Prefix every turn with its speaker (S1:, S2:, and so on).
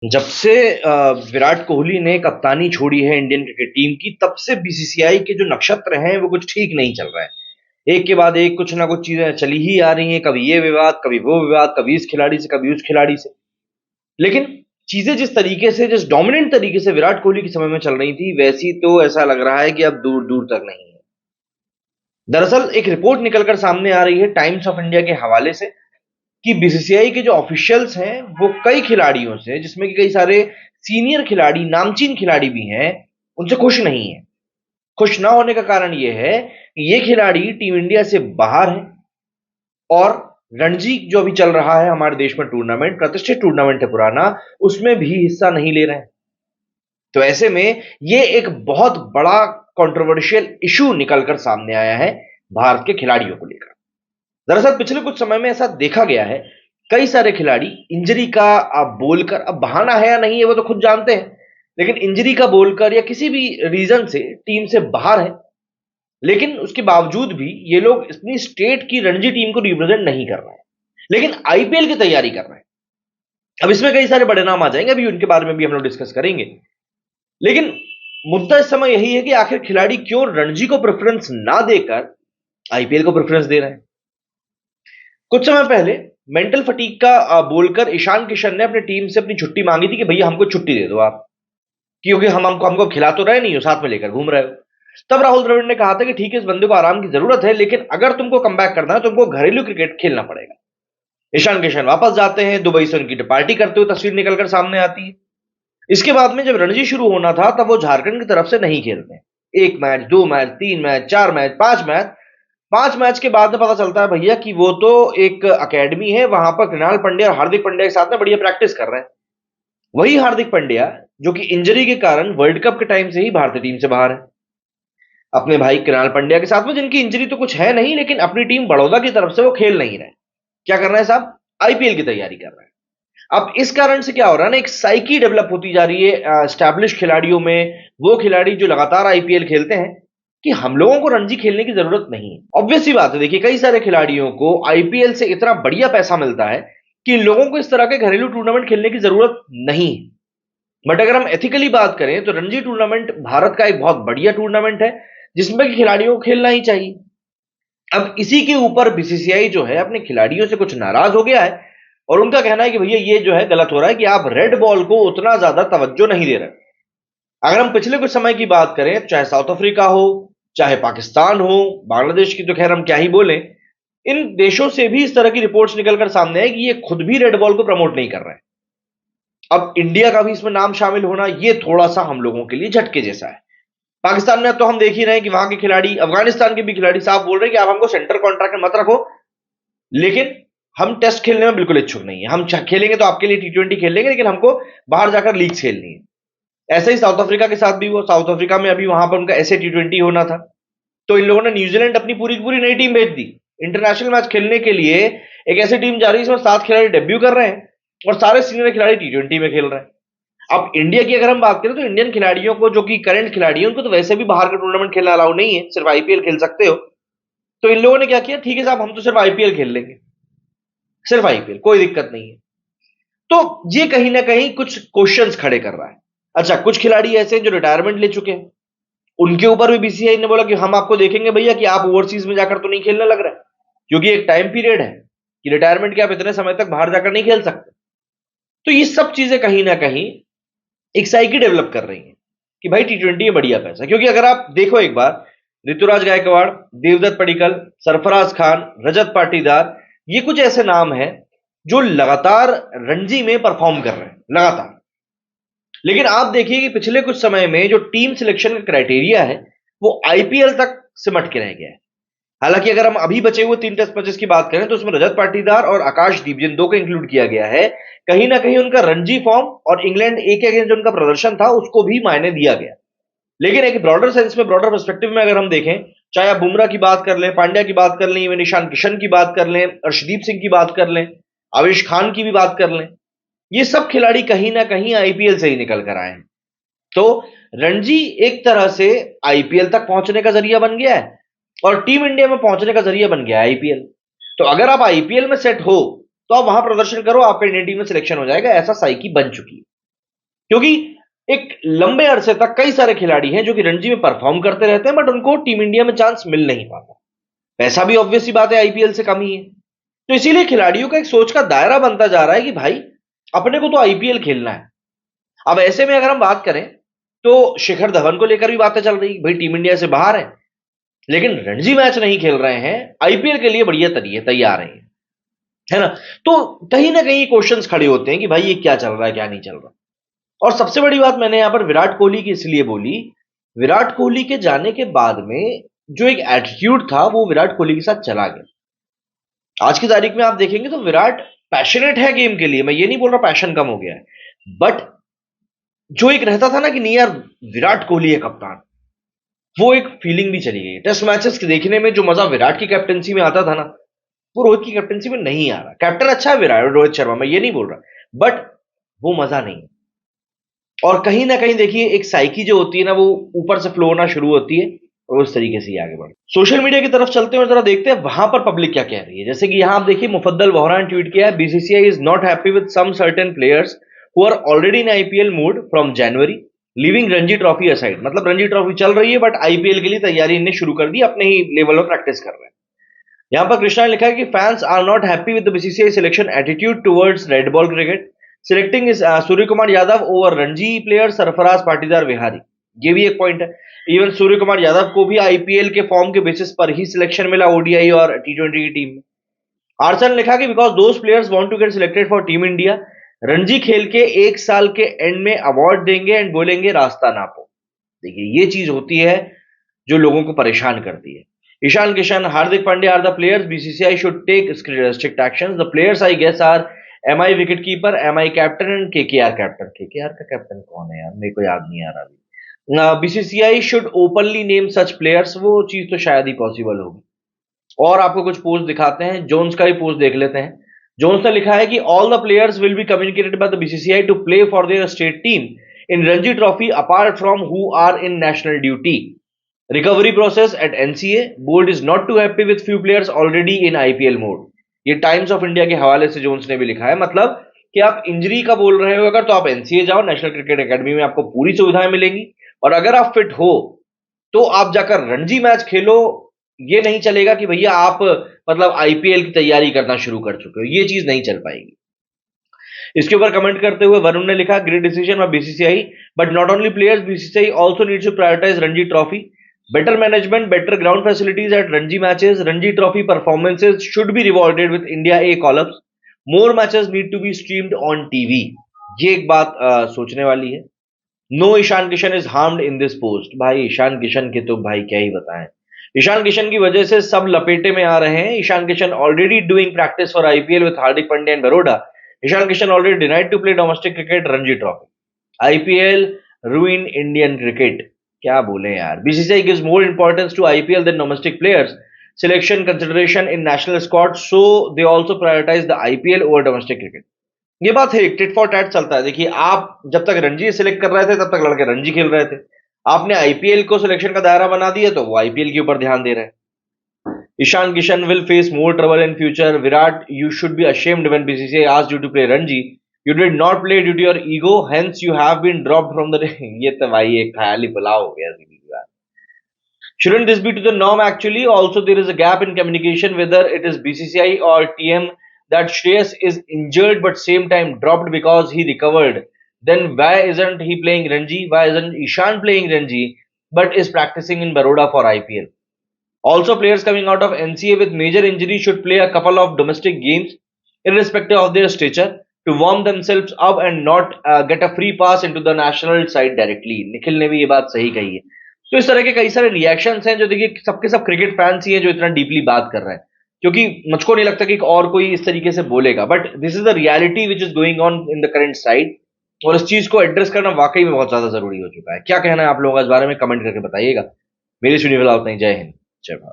S1: जब से विराट कोहली ने कप्तानी छोड़ी है इंडियन क्रिकेट टीम की, तब से बीसीसीआई के जो नक्षत्र हैं वो कुछ ठीक नहीं चल रहे हैं। एक के बाद एक कुछ ना कुछ चीजें चली ही आ रही हैं, कभी ये विवाद, कभी वो विवाद, कभी इस खिलाड़ी से, कभी उस खिलाड़ी से। लेकिन चीजें जिस तरीके से, जिस डोमिनेंट तरीके से विराट कोहली के समय में चल रही थी, वैसी तो ऐसा लग रहा है कि अब दूर दूर तक नहीं है। दरअसल एक रिपोर्ट निकलकर सामने आ रही है टाइम्स ऑफ इंडिया के हवाले से कि बीसीसीआई के जो ऑफिशियल्स हैं वो कई खिलाड़ियों से, जिसमें कि कई सारे सीनियर खिलाड़ी, नामचीन खिलाड़ी भी हैं, उनसे खुश नहीं है। खुश ना होने का कारण यह है कि ये खिलाड़ी टीम इंडिया से बाहर है और रणजी जो अभी चल रहा है हमारे देश में टूर्नामेंट, प्रतिष्ठित टूर्नामेंट है पुराना, उसमें भी हिस्सा नहीं ले रहे हैं। तो ऐसे में ये एक बहुत बड़ा कंट्रोवर्शियल इशू निकलकर सामने आया है भारत के खिलाड़ियों को लेकर। दरअसल पिछले कुछ समय में ऐसा देखा गया है, कई सारे खिलाड़ी इंजरी का बोलकर, अब बहाना है या नहीं है वो तो खुद जानते हैं, लेकिन इंजरी का बोलकर या किसी भी रीजन से टीम से बाहर है, लेकिन उसके बावजूद भी ये लोग अपनी स्टेट की रणजी टीम को रिप्रेजेंट नहीं कर रहे हैं, लेकिन आईपीएल की तैयारी कर रहे हैं। अब इसमें कई सारे बड़े नाम आ जाएंगे, अभी उनके बारे में भी हम लोग डिस्कस करेंगे। लेकिन मुद्दा इस समय यही है कि आखिर खिलाड़ी क्यों रणजी को प्रेफरेंस ना देकर आईपीएल को प्रेफरेंस दे रहे हैं। कुछ समय पहले मेंटल फटीग का बोलकर ईशान किशन ने अपनी टीम से अपनी छुट्टी मांगी थी कि भैया हमको छुट्टी दे दो आप, क्योंकि हम हमको हमको खिला तो रहे नहीं हो, साथ में लेकर घूम रहे हो। तब राहुल द्रविड़ ने कहा था कि ठीक है, इस बंदे को आराम की जरूरत है, लेकिन अगर तुमको कम करना है तो तुमको घरेलू क्रिकेट खेलना पड़ेगा। ईशान किशन वापस जाते हैं, दुबई से उनकी पार्टी करते हुए तस्वीर निकलकर सामने आती है। इसके बाद में जब रणजी शुरू होना था तब वो झारखंड की तरफ से नहीं खेलते। एक मैच, दो मैच, तीन मैच, चार मैच, पांच मैच, पांच मैच के बाद में पता चलता है भैया कि वो तो एक अकेडमी है, वहां पर कृणाल पंड्या और हार्दिक पांड्या के साथ में बढ़िया प्रैक्टिस कर रहे हैं। वही हार्दिक पांड्या जो कि इंजरी के कारण वर्ल्ड कप के टाइम से ही भारतीय टीम से बाहर है, अपने भाई कृणाल पंड्या के साथ में, जिनकी इंजरी तो कुछ है नहीं, लेकिन अपनी टीम बड़ौदा की तरफ से वो खेल नहीं रहे। क्या कर रहे हैं साहब? आईपीएल की तैयारी कर रहे हैं। अब इस कारण से क्या हो रहा है ना, एक साइकी डेवलप होती जा रही है एस्टैब्लिश खिलाड़ियों में, वो खिलाड़ी जो लगातार आईपीएल खेलते हैं, कि हम लोगों को रणजी खेलने की जरूरत नहीं है। ऑब्वियस सी बात है, देखिए कई सारे खिलाड़ियों को आईपीएल से इतना बढ़िया पैसा मिलता है कि इन लोगों को इस तरह के घरेलू टूर्नामेंट खेलने की जरूरत नहीं है। बट अगर हम एथिकली बात करें तो रणजी टूर्नामेंट भारत का एक बहुत बढ़िया टूर्नामेंट है, जिसमें कि खिलाड़ियों को खेलना ही चाहिए। अब इसी के ऊपर बीसीसीआई जो है अपने खिलाड़ियों से कुछ नाराज हो गया है और उनका कहना है कि भैया ये जो है गलत हो रहा है कि आप रेड बॉल को उतना ज्यादा तवज्जो नहीं दे रहे। अगर हम पिछले कुछ समय की बात करें, चाहे साउथ अफ्रीका हो, चाहे पाकिस्तान हो, बांग्लादेश की तो खैर हम क्या ही बोलें, इन देशों से भी इस तरह की रिपोर्ट्स निकलकर सामने है कि ये खुद भी रेड बॉल को प्रमोट नहीं कर रहे हैं। अब इंडिया का भी इसमें नाम शामिल होना, ये थोड़ा सा हम लोगों के लिए झटके जैसा है। पाकिस्तान में अब तो हम देख ही रहे हैं कि वहां के खिलाड़ी, अफगानिस्तान के भी खिलाड़ी साफ बोल रहे हैं कि आप हमको सेंटर कॉन्ट्रैक्ट में मत रखो, लेकिन हम टेस्ट खेलने में बिल्कुल इच्छुक नहीं है। हम खेलेंगे तो आपके लिए टी20 खेल लेंगे, लेकिन हमको बाहर जाकर लीग्स खेलनी है। ऐसे ही साउथ अफ्रीका के साथ भी हुआ। साउथ अफ्रीका में अभी वहां पर उनका ऐसे टी20 होना था, तो इन लोगों ने न्यूजीलैंड अपनी पूरी की पूरी नई टीम भेज दी इंटरनेशनल मैच खेलने के लिए। एक ऐसी टीम जा रही है जिसमें 7 खिलाड़ी डेब्यू कर रहे हैं और सारे सीनियर खिलाड़ी टी20 में खेल रहे हैं। अब इंडिया की अगर हम बात करें तो इंडियन खिलाड़ियों को, जो कि करंट खिलाड़ी हैं, उनको तो वैसे भी बाहर का टूर्नामेंट खेलना अलाउ नहीं है, सिर्फ आईपीएल खेल सकते हो। तो इन लोगों ने क्या किया, ठीक है साहब हम तो सिर्फ आईपीएल खेल लेंगे, सिर्फ आईपीएल, कोई दिक्कत नहीं है। तो ये कहीं ना कहीं कुछ क्वेश्चंस खड़े कर रहा है। अच्छा, कुछ खिलाड़ी ऐसे हैं जो रिटायरमेंट ले चुके हैं, उनके ऊपर भी बीसीसीआई ने बोला कि हम आपको देखेंगे भैया कि आप ओवरसीज में जाकर तो नहीं खेलने लग रहे, क्योंकि एक टाइम पीरियड है कि रिटायरमेंट के आप इतने समय तक बाहर जाकर नहीं खेल सकते। तो ये सब चीजें कहीं ना कहीं एक साइकी डेवलप कर रही है कि भाई टी20 है बढ़िया पैसा। क्योंकि अगर आप देखो एक बार, ऋतुराज गायकवाड़, देवदत्त पडिक्कल, सरफराज खान, रजत पाटीदार, ये कुछ ऐसे नाम हैं जो लगातार रणजी में परफॉर्म कर रहे हैं लगातार। लेकिन आप देखिए कि पिछले कुछ समय में जो टीम सिलेक्शन का क्राइटेरिया है वो आईपीएल तक सिमट के रह गया है। हालांकि अगर हम अभी बचे हुए 3 टेस्ट मैचेस की बात करें तो उसमें रजत पाटीदार और आकाशदीप, जिन दो को इंक्लूड किया गया है, कहीं ना कहीं उनका रणजी फॉर्म और इंग्लैंड ए के अगेंस्ट जो उनका प्रदर्शन था उसको भी मायने दिया गया। लेकिन एक ब्रॉडर सेंस में, ब्रॉडर पर्सपेक्टिव में अगर हम देखें, चाहे आप बुमराह की बात कर लें, पांड्या की बात कर लें, इवन ईशान किशन की बात कर लें, अर्शदीप सिंह की बात कर लें, आवेश खान की भी बात कर लें, ये सब खिलाड़ी कहीं ना कहीं आईपीएल से ही निकल कर आए हैं। तो रणजी एक तरह से आईपीएल तक पहुंचने का जरिया बन गया है और टीम इंडिया में पहुंचने का जरिया बन गया है आईपीएल। तो अगर आप आईपीएल में सेट हो तो आप वहां प्रदर्शन करो, आपका इंडियन टीम में सिलेक्शन हो जाएगा, ऐसा साइकी बन चुकी है। क्योंकि एक लंबे अरसे तक कई सारे खिलाड़ी हैं जो कि रणजी में परफॉर्म करते रहते हैं, बट उनको टीम इंडिया में चांस मिल नहीं पाता। पैसा भी ऑब्वियस सी बात है, आईपीएल से कम ही है। तो इसीलिए खिलाड़ियों का एक सोच का दायरा बनता जा रहा है कि भाई अपने को तो आईपीएल खेलना है। अब ऐसे में अगर हम बात करें तो शिखर धवन को लेकर भी बातें चल रही, भाई टीम इंडिया से बाहर है लेकिन रणजी मैच नहीं खेल रहे हैं, आईपीएल के लिए बढ़िया तैयार हैं, है ना। तो कहीं ना कहीं क्वेश्चंस खड़े होते हैं कि भाई ये क्या चल रहा है, क्या नहीं चल रहा। और सबसे बड़ी बात मैंने यहां पर विराट कोहली की इसलिए बोली, विराट कोहली के जाने के बाद में जो एक एटीट्यूड था वो विराट कोहली के साथ चला गया। आज की तारीख में आप देखेंगे तो विराट पैशनेट है गेम के लिए, मैं ये नहीं बोल रहा पैशन कम हो गया है, बट जो एक रहता था ना कि नहीं यार विराट कोहली है कप्तान, वो एक फीलिंग भी चली गई। टेस्ट मैचेस देखने में जो मजा विराट की कैप्टनसी में आता था ना, वो रोहित की कैप्टनसी में नहीं आ रहा। कैप्टन अच्छा है विराट, रोहित शर्मा, मैं ये नहीं बोल रहा, बट वो मजा नहीं। और कहीं ना कहीं देखिए एक साइकी जो होती है ना, वो ऊपर से फ्लो होना शुरू होती है और उस तरीके से ही आगे बढ़। सोशल मीडिया की तरफ चलते हैं और जरा देखते हैं वहां पर पब्लिक क्या कह रही है। जैसे कि यहां आप देखिए मुफद्दल वोहरा ने ट्वीट किया है, BCCI is not happy with some certain players who are already in IPL mood from January, living Ranji Trophy aside. मतलब रणजी ट्रॉफी चल रही है बट आईपीएल के लिए तैयारी इन्हें शुरू कर दी, अपने ही लेवल में प्रैक्टिस कर रहे हैं। यहां पर कृष्णा ने लिखा है कि fans are not happy with the BCCI selection attitude towards red ball cricket, selecting is Surya Kumar Yadav over Ranji player Sarfaraz Patidar Vihari. ये भी एक पॉइंट है। इवन सूर्य कुमार यादव को भी आईपीएल के फॉर्म के बेसिस पर ही सिलेक्शन मिला ओडीआई और टी20 की टीम में। आर्चर ने लिखा कि because those players want to get selected for team India, Ranji खेल के एक साल के एंड में अवार्ड देंगे एंड बोलेंगे रास्ता नापो। देखिए ये चीज होती है जो लोगों को परेशान करती है। Ishan Kishan, Hardik Pandya are the players BCCI should take strict actions. The players I guess are MI wicket keeper, MI captain and KKR captain. KKR का कैप्टन कौन है यार, मेरे को याद नहीं आ रहा। BCCI should openly name such players. वो चीज तो शायद ही पॉसिबल होगी। और आपको कुछ पोस्ट दिखाते हैं, जोन्स का ही पोस्ट देख लेते हैं। जोन्स ने लिखा है कि all the players will be communicated by the BCCI to play for their state team in Ranji trophy apart from who are in national duty. Recovery process at NCA, board is not too happy with few players already in IPL mode. ये Times of India के हवाले से Jones ने भी लिखा है। मतलब कि आप इंजरी का बोल रहे हो अगर, तो आप एनसीए जाओ, नेशनल क्रिकेट एकेडमी में आपको पूरी सुविधाएं मिलेंगी, और अगर आप फिट हो तो आप जाकर रणजी मैच खेलो। ये नहीं चलेगा कि भैया आप मतलब आईपीएल की तैयारी करना शुरू कर चुके हो, ये चीज नहीं चल पाएगी। इसके ऊपर कमेंट करते हुए वरुण ने लिखा, great decision by BCCI but not only players, BCCI also needs to prioritise Ranji Trophy, better management, better ground facilities at Ranji matches, Ranji Trophy performances should be rewarded with India A call-ups, more matches need to be streamed on TV। ये एक बात सोचने वाली है। No Ishan Kishan is harmed in this post। भाई ईशान किशन के तो भाई क्या ही बताएं, ईशान किशन की वजह से सब लपेटे में आ रहे हैं। Ishan Kishan already doing practice for IPL with Hardik Pandya and Baroda. Ishan Kishan already denied to play domestic cricket Ranji Trophy. IPL ruin Indian cricket. क्या बोले यार, BCCI gives more importance to IPL than domestic players selection consideration in national squad, so they also prioritize the IPL over domestic cricket। ये बात है, tit for tat चलता है। देखिए आप जब तक रणजी सिलेक्ट कर रहे थे तब तक लड़के रणजी खेल रहे थे, आपने आईपीएल को सिलेक्शन का दायरा बना दिया तो वो आईपीएल के ऊपर ध्यान दे रहे हैं। Ishan Kishan will face more trouble in future। Virat, you should be ashamed when BCCI asked you to play Ranji, you did not play due to your ego, hence you have been dropped from the ये तो भाई एक ख्याली बुलाव हो गया सीधी सी बात। Shouldn't this be to the norm actually? Also there is a gap in communication whether it is BCCI or TM that Shreyas is injured but same time dropped because he recovered, then why isn't he playing Ranji? Why isn't Ishan playing Ranji but is practicing in Baroda for IPL? Also, players coming out of NCA with major injury should play a couple of domestic games, irrespective of their stature, to warm themselves up and not get a free pass into the national side directly। Nikhil ने भी ये बात सही कही है। तो इस तरह के कई सारे रिएक्शंस हैं जो देखिए सबके सब क्रिकेट फैंस ही हैं जो इतना डीपली बात कर रहे हैं, क्योंकि मुझको नहीं लगता कि और कोई इस तरीके से बोलेगा, but this is the reality which is going on in the current side, और इस चीज को एड्रेस करना वाकई में बहुत ज्यादा जरूरी हो चुका है। क्या कहना है आप लोगों का इस बारे में, कमेंट करके बताइएगा। मेरी सुनी फिलहाल उतना ही। जय हिंद, जय भारत।